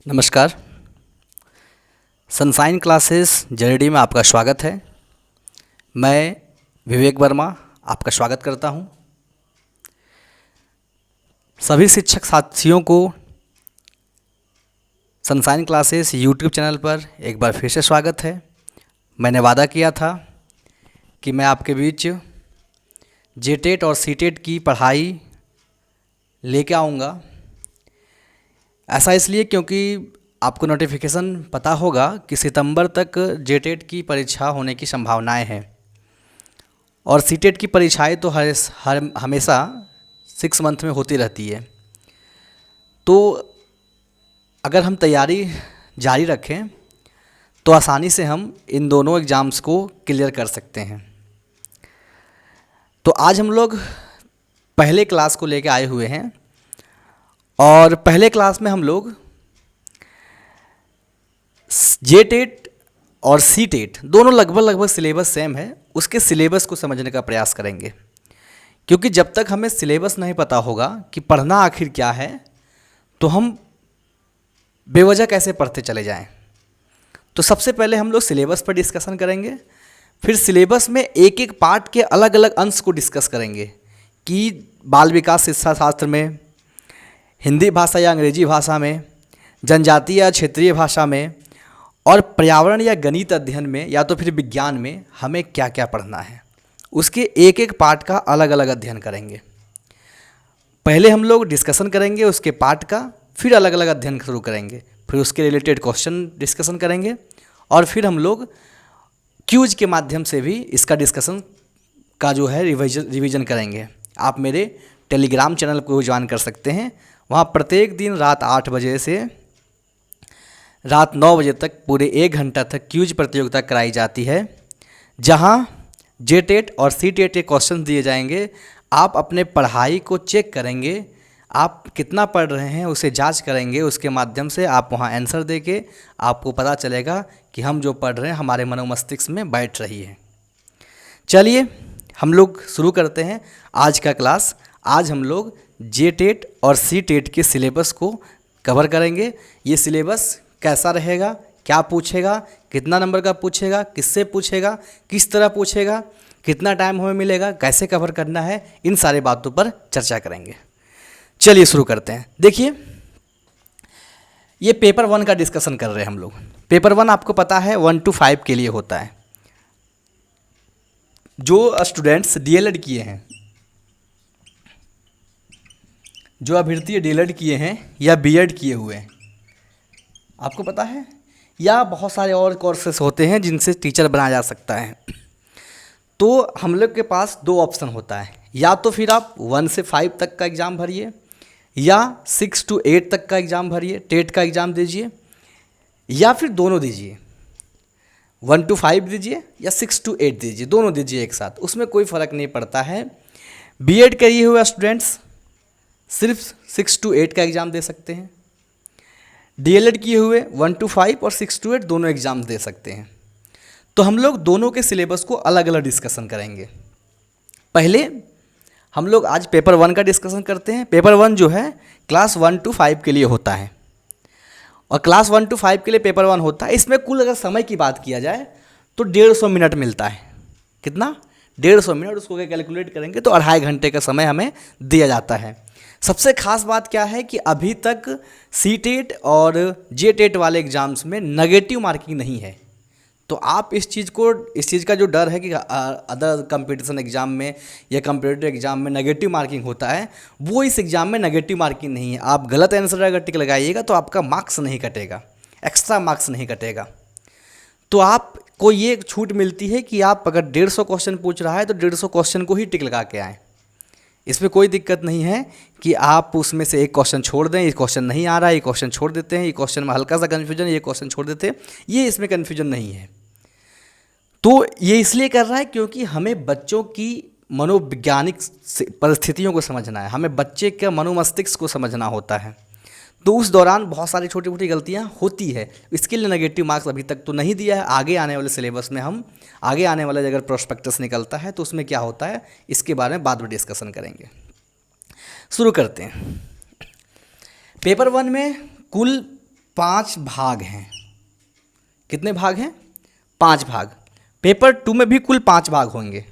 नमस्कार। Sunshine classes जर्डी में आपका स्वागत है। मैं विवेक वर्मा आपका स्वागत करता हूं। सभी शिक्षक साथियों को सनसाइन क्लासेस यूट्यूब चैनल पर एक बार फिर से स्वागत है। मैंने वादा किया था कि मैं आपके बीच जेटेट और सीटेट की पढ़ाई लेके आऊँगा। ऐसा इसलिए क्योंकि आपको नोटिफिकेशन पता होगा कि सितंबर तक जेटेट की परीक्षा होने की संभावनाएं हैं और सीटेट की परीक्षाएं तो हर हमेशा 6 मंथ में होती रहती है। तो अगर हम तैयारी जारी रखें तो आसानी से हम इन दोनों एग्ज़ाम्स को क्लियर कर सकते हैं। तो आज हम लोग पहले क्लास को लेके आए हुए हैं और पहले क्लास में हम लोग जेटेट और सीटेट दोनों लगभग सिलेबस सेम है, उसके सिलेबस को समझने का प्रयास करेंगे। क्योंकि जब तक हमें सिलेबस नहीं पता होगा कि पढ़ना आखिर क्या है तो हम बेवजह कैसे पढ़ते चले जाएं। तो सबसे पहले हम लोग सिलेबस पर डिस्कशन करेंगे, फिर सिलेबस में एक एक पार्ट के अलग अलग अंश को डिस्कस करेंगे कि बाल विकास शिक्षा शास्त्र में, हिंदी भाषा या अंग्रेजी भाषा में, जनजातीय या क्षेत्रीय भाषा में और पर्यावरण या गणित अध्ययन में या तो फिर विज्ञान में हमें क्या क्या पढ़ना है, उसके एक एक पार्ट का अलग अलग अध्ययन करेंगे। पहले हम लोग डिस्कशन करेंगे उसके पार्ट का, फिर अलग अलग अध्ययन शुरू करेंगे, फिर उसके रिलेटेड क्वेश्चन डिस्कशन करेंगे और फिर हम लोग क्यूज के माध्यम से भी इसका डिस्कशन का जो है रिवीजन करेंगे। आप मेरे टेलीग्राम चैनल को ज्वाइन कर सकते हैं। वहाँ प्रत्येक दिन रात 8 बजे से रात 9 बजे तक पूरे 1 घंटा तक क्यूज प्रतियोगिता कराई जाती है, जहाँ जेटेट और सीटेट के क्वेश्चन दिए जाएंगे। आप अपने पढ़ाई को चेक करेंगे, आप कितना पढ़ रहे हैं उसे जांच करेंगे, उसके माध्यम से आप वहाँ आंसर देके आपको पता चलेगा कि हम जो पढ़ रहे हैं हमारे मनोमस्तिष्क में बैठ रही है। चलिए हम लोग शुरू करते हैं आज का क्लास। आज हम लोग जेटेट और सीटेट के सिलेबस को कवर करेंगे। ये सिलेबस कैसा रहेगा, क्या पूछेगा, कितना नंबर का पूछेगा, किससे पूछेगा, किस तरह पूछेगा, कितना टाइम हमें मिलेगा, कैसे कवर करना है, इन सारे बातों पर चर्चा करेंगे। चलिए शुरू करते हैं। देखिए ये पेपर 1 का डिस्कशन कर रहे हैं हम लोग। पेपर 1 आपको पता है 1 to 5 के लिए होता है। जो स्टूडेंट्स डीएलएड किए हैं, जो अभ्यर्थी डीएलएड किए हैं या बीएड किए हुए हैं, आपको पता है, या बहुत सारे और कोर्सेस होते हैं जिनसे टीचर बनाया जा सकता है। तो हम लोग के पास 2 ऑप्शन होता है, या तो फिर आप 1 से 5 तक का एग्ज़ाम भरिए या 6 to 8 तक का एग्ज़ाम भरिए, टेट का एग्ज़ाम दीजिए, या फिर दोनों दीजिए, 1 to 5 दीजिए या 6 to 8 दीजिए, दोनों दीजिए एक साथ, उसमें कोई फ़र्क नहीं पड़ता है। बीएड किए हुए स्टूडेंट्स सिर्फ 6 to 8 का एग्ज़ाम दे सकते हैं। डीएलएड किए हुए 1 to 5 और 6 to 8 दोनों एग्ज़ाम दे सकते हैं। तो हम लोग दोनों के सिलेबस को अलग अलग डिस्कशन करेंगे। पहले हम लोग आज पेपर 1 का डिस्कशन करते हैं। पेपर 1 जो है क्लास 1 to 5 के लिए होता है और क्लास 1 to 5 के लिए पेपर 1 होता है। इसमें कुल अगर समय की बात किया जाए तो 150 मिनट मिलता है। कितना? 150 मिनट। उसको कैलकुलेट करेंगे तो 2.5 घंटे का समय हमें दिया जाता है। सबसे खास बात क्या है कि अभी तक सीटेट और जेटेट वाले एग्ज़ाम्स में नेगेटिव मार्किंग नहीं है। तो आप इस चीज़ का जो डर है कि अदर कंपटीशन एग्ज़ाम में या कंपटीटिव एग्ज़ाम में नेगेटिव मार्किंग होता है, वो इस एग्ज़ाम में नेगेटिव मार्किंग नहीं है। आप गलत आंसर अगर टिक लगाइएगा तो आपका मार्क्स नहीं कटेगा, एक्स्ट्रा मार्क्स नहीं कटेगा। तो आपको ये छूट मिलती है कि आप अगर 150 क्वेश्चन पूछ रहा है तो 150 क्वेश्चन को ही टिक लगा के आएँ। इसमें कोई दिक्कत नहीं है कि आप उसमें से एक क्वेश्चन छोड़ दें, ये क्वेश्चन नहीं आ रहा है, ये क्वेश्चन छोड़ देते हैं, ये क्वेश्चन में हल्का सा कन्फ्यूजन, ये क्वेश्चन छोड़ देते हैं, ये इसमें कन्फ्यूजन नहीं है। तो ये इसलिए कर रहा है क्योंकि हमें बच्चों की मनोवैज्ञानिक परिस्थितियों को समझना है, हमें बच्चे के मनोमस्तिष्क को समझना होता है। तो उस दौरान बहुत सारी छोटी छोटी गलतियाँ होती है, इसके लिए नेगेटिव मार्क्स अभी तक तो नहीं दिया है। आगे आने वाले सिलेबस में हम आगे आने वाले अगर प्रोस्पेक्टस निकलता है तो उसमें क्या होता है इसके बारे में बाद में डिस्कशन करेंगे। शुरू करते हैं। पेपर 1 में कुल 5 भाग हैं। कितने भाग हैं? 5 भाग। पेपर 2 में भी कुल 5 भाग होंगे।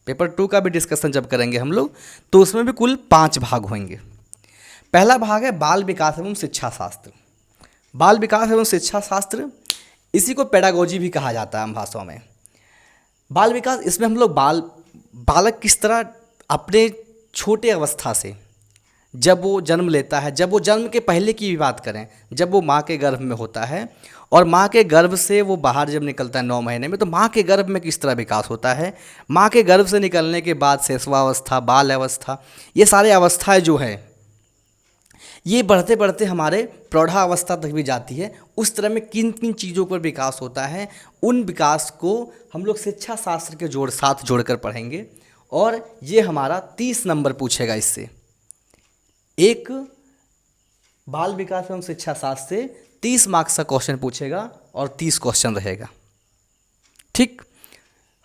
पेपर 2 का भी डिस्कशन जब करेंगे हम लोग तो उसमें भी कुल 5 भाग होंगे। पहला भाग है बाल विकास एवं शिक्षा शास्त्र। बाल विकास एवं शिक्षा शास्त्र, इसी को पेडागोजी भी कहा जाता है आम भाषाओं में। बाल विकास, इसमें हम लोग बालक किस तरह अपने छोटे अवस्था से, जब वो जन्म लेता है, जब वो जन्म के पहले की भी बात करें, जब वो माँ के गर्भ में होता है और माँ के गर्भ से वो बाहर जब निकलता है 9 महीने में, तो माँ के गर्भ में किस तरह विकास होता है। माँ के गर्भ से निकलने के बाद शैशवावस्था, बाल अवस्था, ये सारे अवस्थाएं जो है ये बढ़ते बढ़ते हमारे प्रौढ़ावस्था तक भी जाती है। उस तरह में किन किन चीज़ों पर विकास होता है, उन विकास को हम लोग शिक्षा शास्त्र के साथ जोड़कर पढ़ेंगे। और ये हमारा 30 नंबर पूछेगा इससे। एक बाल विकास एवं शिक्षा शास्त्र से 30 मार्क्स का क्वेश्चन पूछेगा और 30 क्वेश्चन रहेगा। ठीक,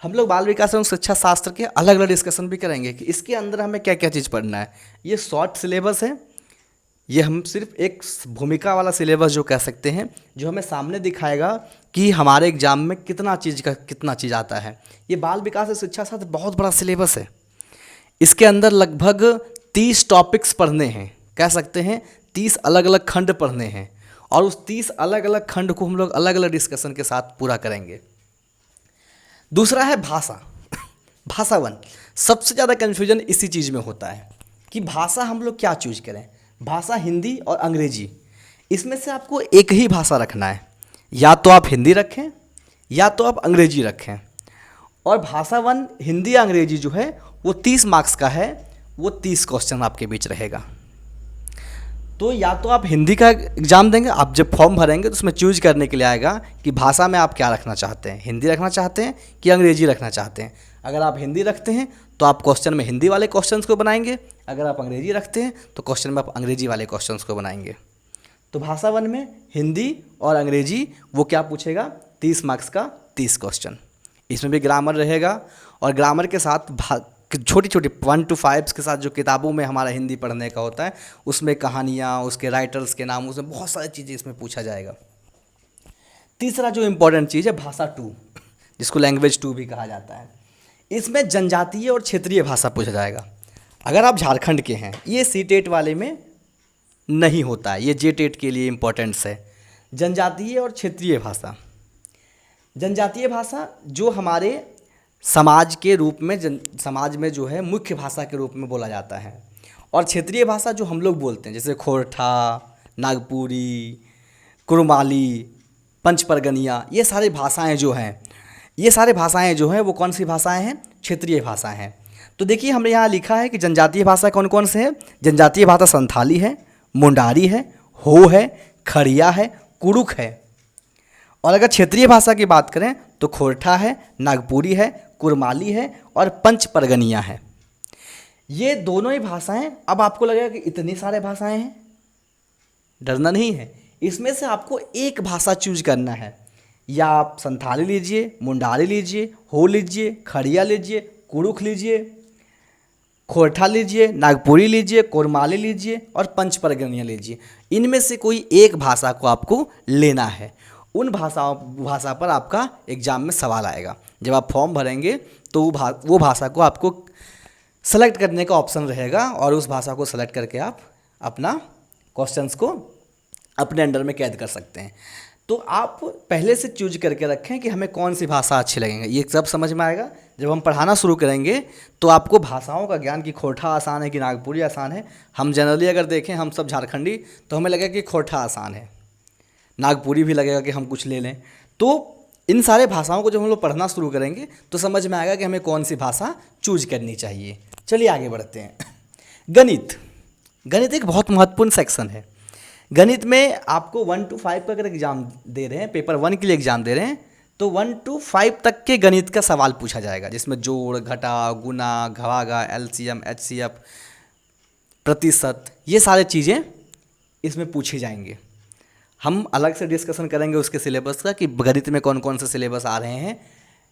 हम लोग बाल विकास एवं शिक्षा शास्त्र के अलग अलग डिस्कशन भी करेंगे कि इसके अंदर हमें क्या क्या चीज़ पढ़ना है। ये शॉर्ट सिलेबस है, ये हम सिर्फ एक भूमिका वाला सिलेबस जो कह सकते हैं, जो हमें सामने दिखाएगा कि हमारे एग्जाम में कितना चीज़ आता है। ये बाल विकास एवं शिक्षा शास्त्र बहुत बड़ा सिलेबस है। इसके अंदर लगभग 30 टॉपिक्स पढ़ने हैं, कह सकते हैं 30 अलग अलग खंड पढ़ने हैं, और उस 30 अलग अलग खंड को हम लोग अलग अलग डिस्कशन के साथ पूरा करेंगे। दूसरा है भाषा। भाषा 1, सबसे ज़्यादा कन्फ्यूजन इसी चीज़ में होता है कि भाषा हम लोग क्या चूज करें। भाषा हिंदी और अंग्रेजी, इसमें से आपको एक ही भाषा रखना है। या तो आप हिंदी रखें या तो आप अंग्रेजी रखें। और भाषा 1 हिंदी या अंग्रेजी जो है वो 30 मार्क्स का है, वो 30 क्वेश्चन आपके बीच रहेगा। तो या तो आप हिंदी का एग्ज़ाम देंगे, आप जब फॉर्म भरेंगे तो उसमें चूज करने के लिए आएगा कि भाषा में आप क्या रखना चाहते हैं, हिंदी रखना चाहते हैं कि अंग्रेजी रखना चाहते हैं। अगर आप हिंदी रखते हैं तो आप क्वेश्चन में हिंदी वाले क्वेश्चंस को बनाएंगे, अगर आप अंग्रेजी रखते हैं तो क्वेश्चन में आप अंग्रेजी वाले क्वेश्चंस को बनाएंगे। तो भाषा 1 में हिंदी और अंग्रेजी वो क्या पूछेगा, 30 मार्क्स का 30 क्वेश्चन। इसमें भी ग्रामर रहेगा, और ग्रामर के साथ छोटी छोटी 1 to 5 के साथ जो किताबों में हमारा हिंदी पढ़ने का होता है, उसमें कहानियाँ, उसके राइटर्स के नाम, उसमें बहुत सारी चीज़ें इसमें पूछा जाएगा। तीसरा जो इम्पोर्टेंट चीज़ है भाषा 2, जिसको लैंग्वेज 2 भी कहा जाता है। इसमें जनजातीय और क्षेत्रीय भाषा पूछा जाएगा। अगर आप झारखंड के हैं, ये सीटेट वाले में नहीं होता है, ये जेटेट के लिए इम्पोर्टेंट्स है। जनजातीय और क्षेत्रीय भाषा, जनजातीय भाषा जो हमारे समाज के रूप में समाज में जो है मुख्य भाषा के रूप में बोला जाता है। और क्षेत्रीय भाषा जो हम लोग बोलते हैं, जैसे खोरठा, नागपुरी, कुरुमाली, पंचपरगनिया, ये सारी भाषाएं जो हैं, ये सारे भाषाएं जो हैं वो कौन सी भाषाएं हैं, क्षेत्रीय भाषाएं हैं। तो देखिए हमने यहाँ लिखा है कि जनजातीय भाषा कौन कौन से हैं। जनजातीय भाषा संथाली है, मुंडारी है, हो है, खड़िया है, कुरुख है। और अगर क्षेत्रीय भाषा की बात करें तो खोरठा है, नागपुरी है, कुरमाली है और पंचपरगनिया है। ये दोनों ही भाषाएं, अब आपको लगेगा कि इतनी सारे भाषाएं हैं, डरना नहीं है। इसमें से आपको एक भाषा चूज करना है, या आप संथाली लीजिए, मुंडारी लीजिए, हो लीजिए, खड़िया लीजिए, कुरुख लीजिए, खोरठा लीजिए, नागपुरी लीजिए, कोरमाली लीजिए और पंचपरगनिया लीजिए। इनमें से कोई एक भाषा को आपको लेना है। उन भाषा पर आपका एग्ज़ाम में सवाल आएगा। जब आप फॉर्म भरेंगे तो वो भाषा को आपको सेलेक्ट करने का ऑप्शन रहेगा, और उस भाषा को सेलेक्ट करके आप अपना क्वेश्चंस को अपने अंडर में कैद कर सकते हैं। तो आप पहले से चूज करके रखें कि हमें कौन सी भाषा अच्छी लगेंगे। ये सब समझ में आएगा जब हम पढ़ाना शुरू करेंगे, तो आपको भाषाओं का ज्ञान, कि खोरठा आसान है कि नागपुरी आसान है। हम जनरली अगर देखें, हम सब झारखंडी, तो हमें लगेगा कि खोरठा आसान है, नागपुरी भी लगेगा कि हम कुछ ले लें। तो इन सारे भाषाओं को जब हम लोग पढ़ना शुरू करेंगे तो समझ में आएगा कि हमें कौन सी भाषा चूज करनी चाहिए। चलिए आगे बढ़ते हैं। गणित, गणित एक बहुत महत्वपूर्ण सेक्शन है। गणित में आपको 1 to 5 का अगर एग्ज़ाम दे रहे हैं, पेपर 1 के लिए एग्ज़ाम दे रहे हैं, तो 1 to 5 तक के गणित का सवाल पूछा जाएगा, जिसमें जोड़, घटा, गुना, घवागा, एलसीएम, एचसीएफ, प्रतिशत, ये सारी चीज़ें इसमें पूछी जाएंगे। हम अलग से डिस्कशन करेंगे उसके सिलेबस का, कि गणित में कौन कौन से सिलेबस आ रहे हैं।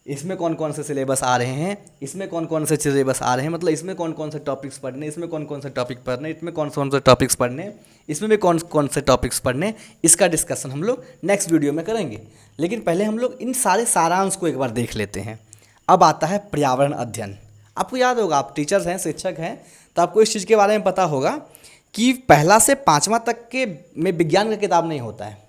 इसमें कौन कौन से सिलेबस आ रहे हैं, इसमें कौन कौन से सिलेबस आ रहे हैं, मतलब इसमें कौन कौन से टॉपिक्स पढ़ने, इसमें कौन कौन से टॉपिक पढ़ने, इसमें कौन कौन से टॉपिक्स पढ़ने, इसमें भी कौन कौन से टॉपिक्स पढ़ने, इसका डिस्कशन हम लोग नेक्स्ट वीडियो में करेंगे। लेकिन पहले हम लोग इन सारे सारांश को एक बार देख लेते हैं। अब आता है पर्यावरण अध्ययन। आपको याद होगा, आप टीचर्स हैं, शिक्षक हैं, तो आपको इस चीज़ के बारे में पता होगा कि पहला से 5वां तक के में विज्ञान का किताब नहीं होता है।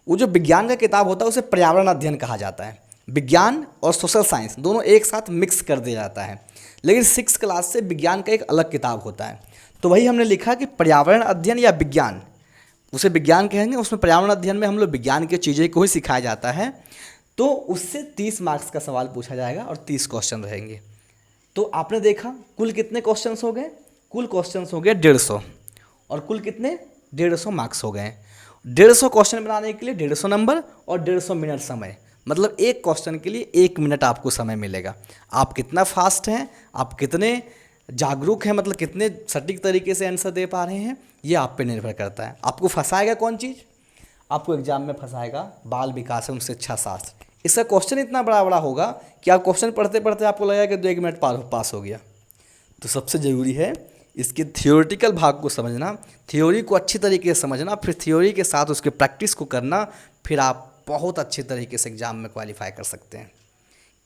वो जो विज्ञान का किताब होता है उसे पर्यावरण अध्ययन कहा जाता है। विज्ञान और सोशल साइंस दोनों एक साथ मिक्स कर दिया जाता है। लेकिन 6th क्लास से विज्ञान का एक अलग किताब होता है। तो वही हमने लिखा कि पर्यावरण अध्ययन या विज्ञान, उसे विज्ञान कहेंगे, उसमें पर्यावरण अध्ययन में हम लोग विज्ञान की चीज़ें को ही सिखाया जाता है। तो उससे 30 मार्क्स का सवाल पूछा जाएगा और 30 क्वेश्चन रहेंगे। तो आपने देखा कुल कितने क्वेश्चंस हो गए, कुल क्वेश्चंस हो गए 150, और कुल कितने 150 मार्क्स हो गए। 150 क्वेश्चन बनाने के लिए 150 नंबर और 150 मिनट समय, मतलब एक क्वेश्चन के लिए 1 मिनट आपको समय मिलेगा। आप कितना फास्ट हैं, आप कितने जागरूक हैं, मतलब कितने सटीक तरीके से आंसर दे पा रहे हैं, ये आप पे निर्भर करता है। आपको फंसाएगा कौन चीज़, आपको एग्जाम में फंसाएगा बाल विकास एवं शिक्षा शास्त्र। इसका क्वेश्चन इतना बड़ा बड़ा होगा कि आप क्वेश्चन पढ़ते पढ़ते आपको लगेगा कि 2-1 मिनट पास हो गया। तो सबसे ज़रूरी है इसके थियोरिटिकल भाग को समझना, थ्योरी को अच्छी तरीके से समझना, फिर थ्योरी के साथ उसके प्रैक्टिस को करना, फिर आप बहुत अच्छे तरीके से एग्ज़ाम में क्वालिफाई कर सकते हैं।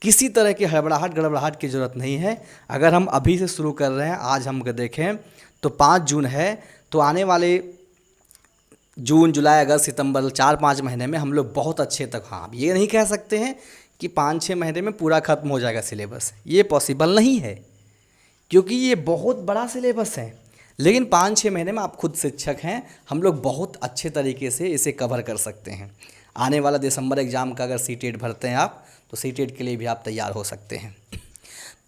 किसी तरह की हड़बड़ाहट गड़बड़ाहट की ज़रूरत नहीं है। अगर हम अभी से शुरू कर रहे हैं, आज हम देखें तो 5 जून है, तो आने वाले जून, जुलाई, अगस्त, सितंबर 4-5 महीने में हम लोग बहुत अच्छे तक, हाँ ये नहीं कह सकते हैं कि 5-6 महीने में पूरा ख़त्म हो जाएगा सिलेबस, ये पॉसिबल नहीं है, क्योंकि ये बहुत बड़ा सिलेबस है। लेकिन 5-6 महीने में आप खुद शिक्षक हैं, हम लोग बहुत अच्छे तरीके से इसे कवर कर सकते हैं। आने वाला दिसंबर एग्ज़ाम का अगर सीटेट भरते हैं आप, तो सीटेट के लिए भी आप तैयार हो सकते हैं।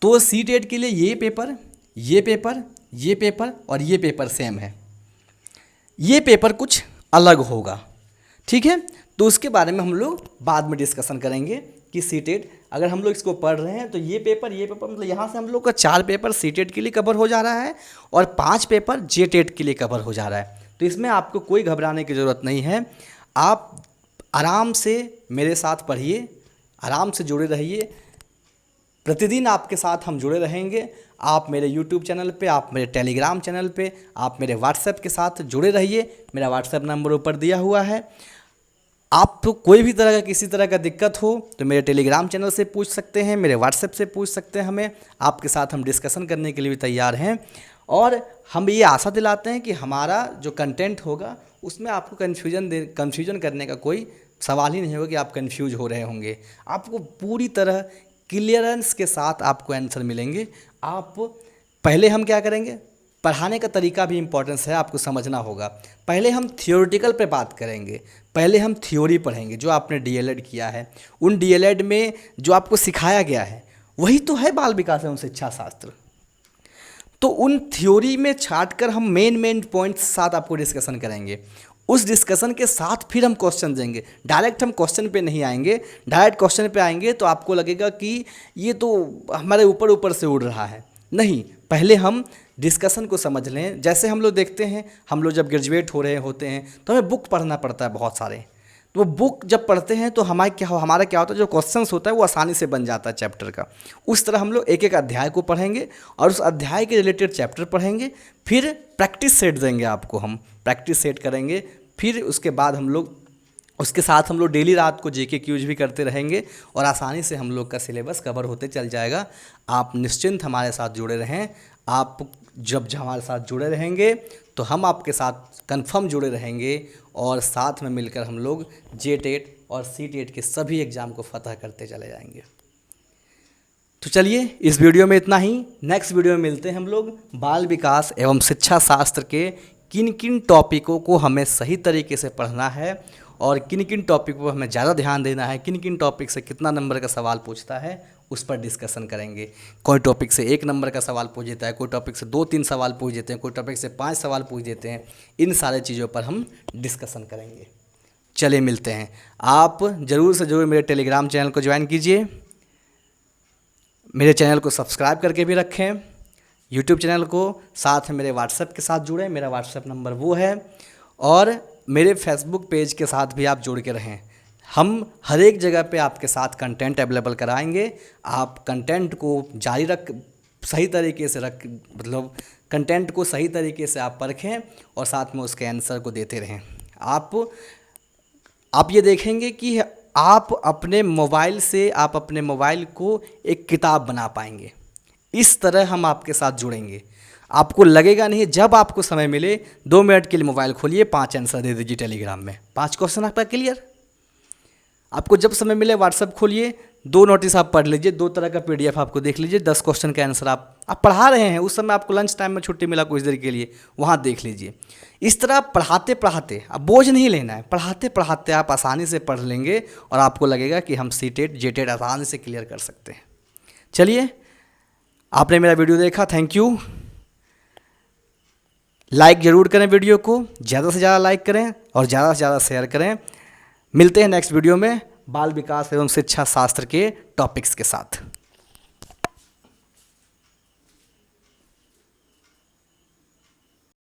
तो सीटेट के लिए ये पेपर, ये पेपर, ये पेपर और ये पेपर सेम है, ये पेपर कुछ अलग होगा, ठीक है। तो उसके बारे में हम लोग बाद में डिस्कशन करेंगे कि सीटेट अगर हम लोग इसको पढ़ रहे हैं तो ये पेपर मतलब यहाँ से हम लोग का 4 पेपर सीटेट के लिए कवर हो जा रहा है और 5 पेपर जेटेट के लिए कवर हो जा रहा है। तो इसमें आपको कोई घबराने की ज़रूरत नहीं है। आप आराम से मेरे साथ पढ़िए, आराम से जुड़े रहिए। प्रतिदिन आपके साथ हम जुड़े रहेंगे। आप मेरे YouTube चैनल पे, आप मेरे टेलीग्राम चैनल पे, आप मेरे व्हाट्सएप के साथ जुड़े रहिए। मेरा व्हाट्सएप नंबर ऊपर दिया हुआ है। आपको कोई भी तरह का किसी तरह का दिक्कत हो तो मेरे टेलीग्राम चैनल से पूछ सकते हैं, मेरे व्हाट्सएप से पूछ सकते हैं। हमें आपके साथ हम डिस्कशन करने के लिए भी तैयार हैं और हम ये आशा दिलाते हैं कि हमारा जो कंटेंट होगा उसमें आपको कन्फ्यूजन करने का कोई सवाल ही नहीं होगा कि आप कंफ्यूज हो रहे होंगे। आपको पूरी तरह क्लियरेंस के साथ आपको आंसर मिलेंगे। आप पहले हम क्या करेंगे, पढ़ाने का तरीका भी इम्पोर्टेंस है, आपको समझना होगा। पहले हम थियोरेटिकल पे बात करेंगे, पहले हम थ्योरी पढ़ेंगे। जो आपने डीएलएड किया है, उन डीएलएड में जो आपको सिखाया गया है वही तो है बाल विकास एवं शिक्षा शास्त्र। तो उन थ्योरी में छाट कर हम मेन पॉइंट्स साथ आपको डिस्कशन करेंगे। उस डिस्कशन के साथ फिर हम क्वेश्चन देंगे। डायरेक्ट हम क्वेश्चन पे नहीं आएंगे। डायरेक्ट क्वेश्चन पे आएंगे तो आपको लगेगा कि ये तो हमारे ऊपर से उड़ रहा है। नहीं, पहले हम डिस्कशन को समझ लें। जैसे हम लोग देखते हैं, हम लोग जब ग्रेजुएट हो रहे होते हैं तो हमें बुक पढ़ना पड़ता है बहुत सारे। तो वो बुक जब पढ़ते हैं तो हमारा क्या होता है, जो क्वेश्चंस होता है वो आसानी से बन जाता है चैप्टर का। उस तरह हम लोग एक एक अध्याय को पढ़ेंगे और उस अध्याय के रिलेटेड चैप्टर पढ़ेंगे। फिर प्रैक्टिस सेट देंगे आपको, हम प्रैक्टिस सेट करेंगे। फिर उसके बाद हम लोग उसके साथ हम लोग डेली रात को जीके क्यूज भी करते रहेंगे और आसानी से हम लोग का सिलेबस कवर होते चल जाएगा। आप निश्चिंत हमारे साथ जुड़े रहें। आप जब हमारे साथ जुड़े रहेंगे तो हम आपके साथ कंफर्म जुड़े रहेंगे और साथ में मिलकर हम लोग जेटेट और सीटेट के सभी एग्ज़ाम को फतह करते चले जाएंगे। तो चलिए, इस वीडियो में इतना ही। नेक्स्ट वीडियो में मिलते हैं हम लोग। बाल विकास एवं शिक्षा शास्त्र के किन किन टॉपिकों को हमें सही तरीके से पढ़ना है और किन किन टॉपिक पर हमें ज़्यादा ध्यान देना है, किन किन टॉपिक से कितना नंबर का सवाल पूछता है, उस पर डिस्कशन करेंगे। कोई टॉपिक से 1 नंबर का सवाल पूछ देता है, कोई टॉपिक से 2-3 सवाल पूछ देते हैं, कोई टॉपिक से 5 सवाल पूछ देते हैं। इन सारे चीज़ों पर हम डिस्कशन करेंगे। चलिए मिलते हैं। आप ज़रूर से ज़रूर मेरे टेलीग्राम चैनल को ज्वाइन कीजिए। मेरे चैनल को सब्सक्राइब करके भी रखें, यूट्यूब चैनल को। साथ में मेरे व्हाट्सएप के साथ जुड़ें, मेरा व्हाट्सएप नंबर वो है। और मेरे फेसबुक पेज के साथ भी आप जुड़ के रहें। हम हर एक जगह पे आपके साथ कंटेंट अवेलेबल कराएंगे। आप कंटेंट को जारी रख सही तरीके से रख मतलब कंटेंट को सही तरीके से आप परखें और साथ में उसके आंसर को देते रहें। आप ये देखेंगे कि आप अपने मोबाइल को एक किताब बना पाएंगे। इस तरह हम आपके साथ जुड़ेंगे। आपको लगेगा नहीं, जब आपको समय मिले 2 मिनट के लिए मोबाइल खोलिए, 5 आंसर दे दीजिए टेलीग्राम में, 5 क्वेश्चन आपका क्लियर। आपको जब समय मिले व्हाट्सएप खोलिए, 2 नोटिस आप पढ़ लीजिए, 2 तरह का पीडीएफ आपको देख लीजिए, 10 क्वेश्चन का आंसर आप पढ़ा रहे हैं, उस समय आपको लंच टाइम में छुट्टी मिला कुछ देर के लिए, वहाँ देख लीजिए। इस तरह पढ़ाते पढ़ाते, अब बोझ नहीं लेना है, पढ़ाते पढ़ाते आप आसानी से पढ़ लेंगे और आपको लगेगा कि हम सीटेट जेटेट आसानी से क्लियर कर सकते हैं। चलिए, आपने मेरा वीडियो देखा, थैंक यू। लाइक ज़रूर करें वीडियो को, ज़्यादा से ज़्यादा लाइक करें और ज़्यादा से ज़्यादा शेयर करें। मिलते हैं नेक्स्ट वीडियो में बाल विकास एवं शिक्षा शास्त्र के टॉपिक्स के साथ।